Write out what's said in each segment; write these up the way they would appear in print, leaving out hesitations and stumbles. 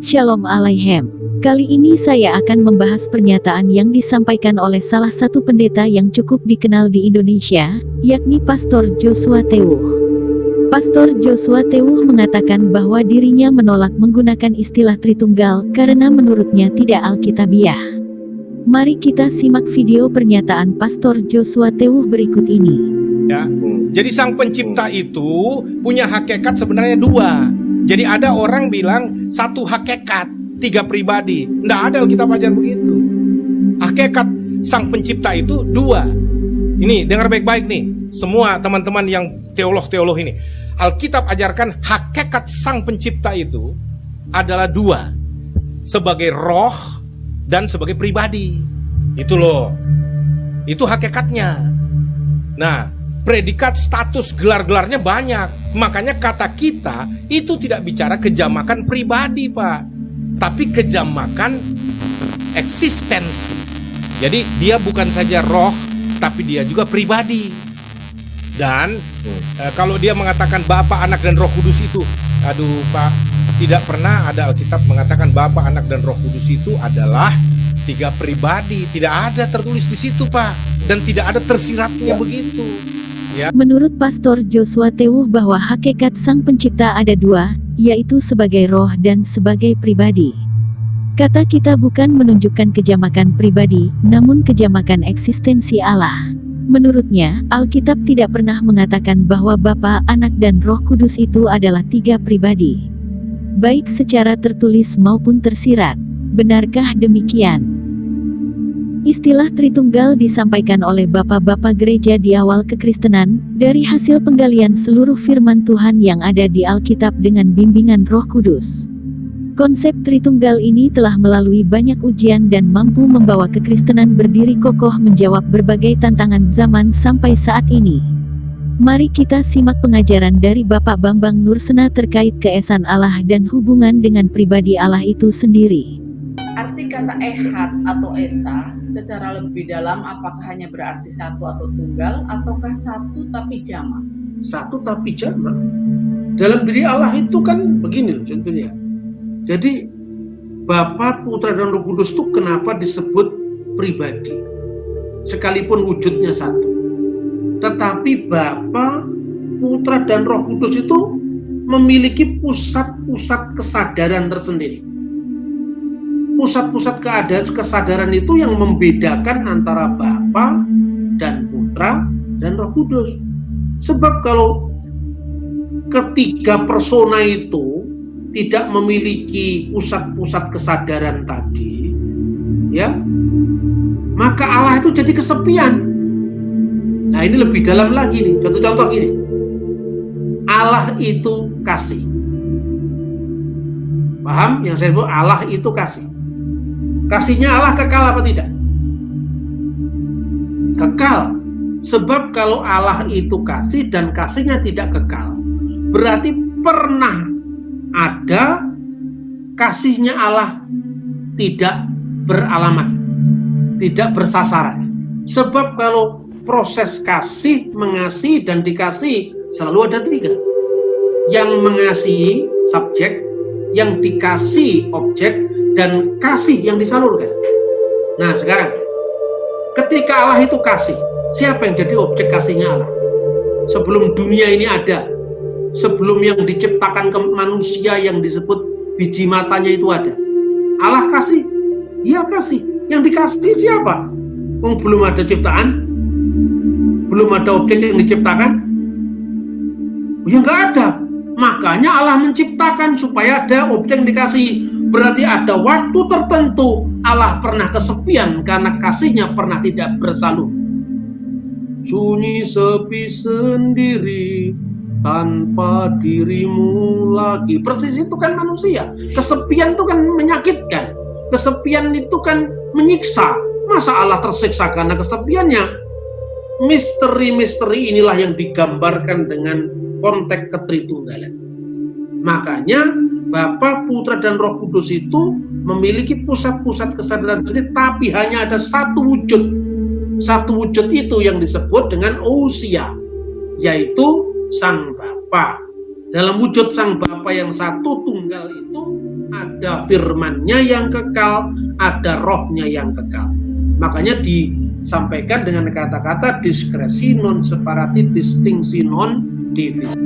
Shalom Aleichem. Kali ini saya akan membahas pernyataan yang disampaikan oleh salah satu pendeta yang cukup dikenal di Indonesia, yakni Pastor Joshua Tewuh. Pastor Joshua Tewuh mengatakan bahwa dirinya menolak menggunakan istilah Tritunggal karena menurutnya tidak alkitabiah. Mari kita simak video pernyataan Pastor Joshua Tewuh berikut ini. Ya, jadi Sang Pencipta itu punya hakikat sebenarnya dua. Jadi ada orang bilang satu hakikat, tiga pribadi. Nggak ada Alkitab ajar begitu. Hakikat Sang Pencipta itu dua. Ini dengar baik-baik nih, semua teman-teman yang teolog-teolog ini. Alkitab ajarkan hakikat Sang Pencipta itu adalah dua, sebagai roh dan sebagai pribadi. Itu loh, itu hakikatnya. Nah, predikat status gelar-gelarnya banyak. Makanya kata kita itu tidak bicara kejamakan pribadi, Pak, tapi kejamakan eksistensi. Jadi dia bukan saja roh, tapi dia juga pribadi. Dan kalau dia mengatakan Bapa, Anak, dan Roh Kudus itu, aduh Pak, tidak pernah ada Alkitab mengatakan Bapa, Anak, dan Roh Kudus itu adalah tiga pribadi. Tidak ada tertulis di situ, Pak, dan tidak ada tersiratnya begitu. Ya. Menurut Pastor Joshua Tewuh bahwa hakikat Sang Pencipta ada dua, yaitu sebagai roh dan sebagai pribadi. Kata kita bukan menunjukkan kejamakan pribadi, namun kejamakan eksistensi Allah. Menurutnya, Alkitab tidak pernah mengatakan bahwa Bapa, Anak, dan Roh Kudus itu adalah tiga pribadi, baik secara tertulis maupun tersirat. Benarkah demikian? Istilah Tritunggal disampaikan oleh bapak-bapak gereja di awal kekristenan, dari hasil penggalian seluruh firman Tuhan yang ada di Alkitab dengan bimbingan Roh Kudus. Konsep Tritunggal ini telah melalui banyak ujian dan mampu membawa kekristenan berdiri kokoh menjawab berbagai tantangan zaman sampai saat ini. Mari kita simak pengajaran dari Bapak Bambang Nursena terkait keesaan Allah dan hubungan dengan pribadi Allah itu sendiri. Arti kata ehad atau esa secara lebih dalam apakah hanya berarti satu atau tunggal, ataukah satu tapi jamak? Satu tapi jamak. Dalam diri Allah itu kan begini contohnya. Jadi Bapa, Putra, dan Roh Kudus itu kenapa disebut pribadi? Sekalipun wujudnya satu. Tetapi Bapa, Putra, dan Roh Kudus itu memiliki pusat-pusat kesadaran tersendiri. Pusat-pusat kesadaran itu yang membedakan antara Bapa dan Putra dan Roh Kudus. Sebab kalau ketiga persona itu tidak memiliki pusat-pusat kesadaran tadi, ya, maka Allah itu jadi kesepian. Nah, ini lebih dalam lagi nih. Contoh-contoh gini. Allah itu kasih. Paham yang saya sebut Allah itu kasih. Kasihnya Allah kekal apa tidak? Kekal. Sebab kalau Allah itu kasih dan kasihnya tidak kekal, berarti pernah ada kasihnya Allah tidak beralamat, tidak bersasaran. Sebab kalau proses kasih, mengasihi, dan dikasih selalu ada tiga. Yang mengasihi, subjek, yang dikasih, objek, dan kasih yang disalurkan. Nah sekarang, ketika Allah itu kasih, siapa yang jadi objek kasihnya Allah? Sebelum dunia ini ada, sebelum yang diciptakan ke manusia yang disebut biji matanya itu ada, Allah kasih, Dia kasih. Yang dikasih siapa? Belum ada ciptaan, belum ada objek yang diciptakan, ya nggak ada. Makanya Allah menciptakan supaya ada objek yang dikasih. Berarti ada waktu tertentu Allah pernah kesepian karena kasihnya pernah tidak bersalur. Sunyi sepi sendiri tanpa dirimu lagi. Persis itu kan manusia. Kesepian itu kan menyakitkan. Kesepian itu kan menyiksa. Masa Allah tersiksa karena kesepiannya? Misteri-misteri inilah yang digambarkan dengan konteks ketritunggalan. Makanya Bapa, Putra, dan Roh Kudus itu memiliki pusat-pusat kesadaran sendiri, tapi hanya ada satu wujud. Satu wujud itu yang disebut dengan ousia, yaitu Sang Bapa. Dalam wujud Sang Bapa yang satu tunggal itu ada firman-Nya yang kekal, ada rohnya yang kekal. Makanya disampaikan dengan kata-kata diskresi, non separati, distingsi, non divisi.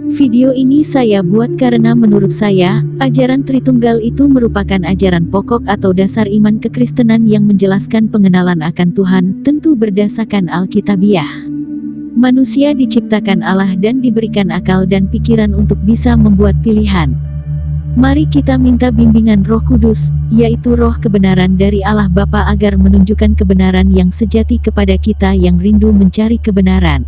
Video ini saya buat karena menurut saya, ajaran Tritunggal itu merupakan ajaran pokok atau dasar iman kekristenan yang menjelaskan pengenalan akan Tuhan, tentu berdasarkan Alkitabiah. Manusia diciptakan Allah dan diberikan akal dan pikiran untuk bisa membuat pilihan. Mari kita minta bimbingan Roh Kudus, yaitu roh kebenaran dari Allah Bapa agar menunjukkan kebenaran yang sejati kepada kita yang rindu mencari kebenaran.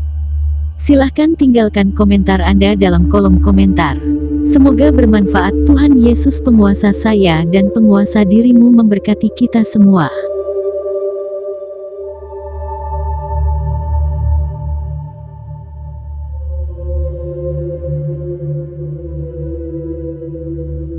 Silahkan tinggalkan komentar Anda dalam kolom komentar. Semoga bermanfaat. Tuhan Yesus penguasa saya dan penguasa dirimu memberkati kita semua.